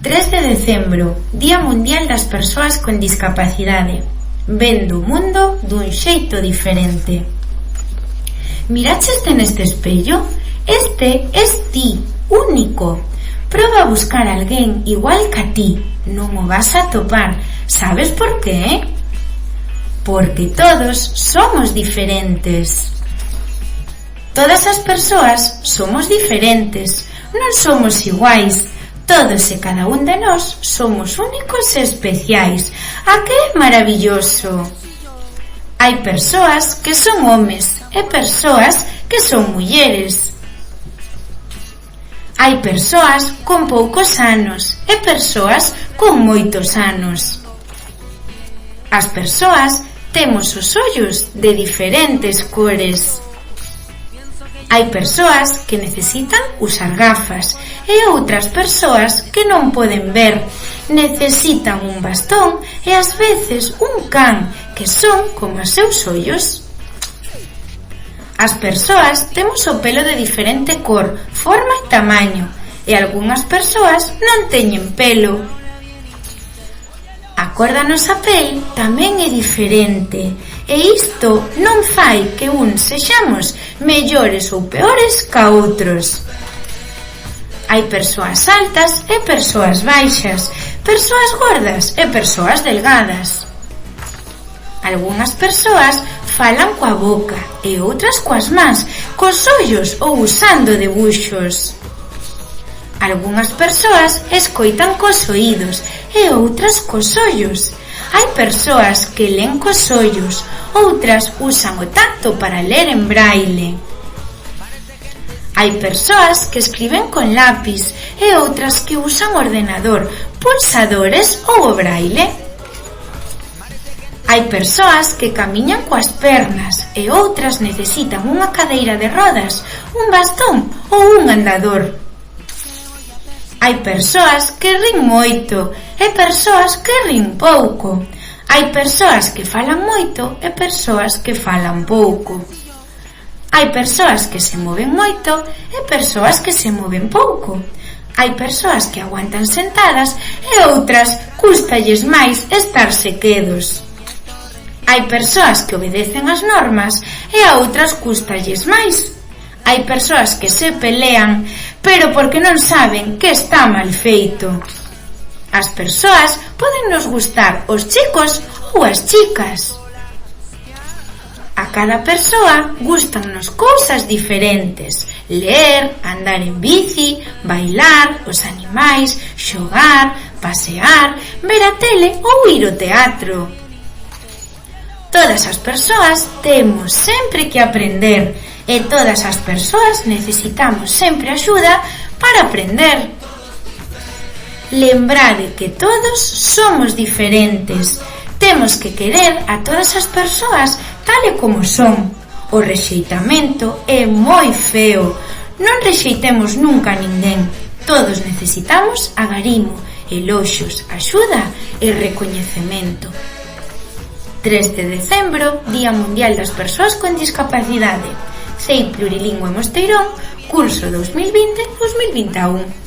3 de decembro, Día Mundial das Persoas con Discapacidade. Vendo o mundo dun xeito diferente. Miraches neste espello? Este es ti, único. Proba a buscar a alguén igual que a ti. Non o vas a topar. Sabes por qué? Porque todos somos diferentes. Todas as persoas somos diferentes. Non somos iguais. Todos e cada un de nós somos únicos e especiais. A que é maravilloso? Hai persoas que son homes e persoas que son mulleres. Hai persoas con poucos anos e persoas con moitos anos. As persoas temos os ollos de diferentes cores. Hai persoas que necesitan usar gafas e outras persoas que non poden ver. Necesitan un bastón e ás veces un can, que son como os seus ollos. As persoas temos o pelo de diferente cor, forma e tamaño, e algunhas persoas non teñen pelo. A cor da nosa pel tamén é diferente, e isto non fai que uns sexamos mellores ou peores ca outros. Hai persoas altas e persoas baixas, persoas gordas e persoas delgadas. Algunhas persoas falan coa boca e outras coas mans, cos ollos ou usando debuxos. Algunhas persoas escoitan cos oídos e outras cos ollos. Hai persoas que len cos ollos, outras usan o tacto para ler en braille. Hai persoas que escriben con lápis e outras que usan ordenador, pulsadores ou o braille. Hai persoas que camiñan coas pernas e outras necesitan unha cadeira de rodas, un bastón ou un andador. Hai persoas que rin moito e persoas que rin pouco. Hai persoas que falan moito e persoas que falan pouco. Hai persoas que se moven moito e persoas que se moven pouco. Hai persoas que aguantan sentadas e outras cústalles máis estarse quedos. Hai persoas que obedecen as normas e a outras cústalles máis. Hai persoas que se pelean, pero porque non saben que está mal feito. As persoas poden nos gustar os chicos ou as chicas. A cada persoa gústannos cousas diferentes: ler, andar en bici, bailar, os animais, xogar, pasear, ver a tele ou ir ao teatro. Todas as persoas temos sempre que aprender e todas as persoas necesitamos sempre axuda para aprender. Lembrade que todos somos diferentes. Temos que querer a todas as persoas tal e como son. O rexeitamento é moi feo. Non rexeitemos nunca a ninguén. Todos necesitamos agarimo, eloxios, axuda e recoñecemento. 3 de decembro, Día Mundial das Persoas con Discapacidade. CEI Plurilingüe Mosteirón, curso 2020-2021.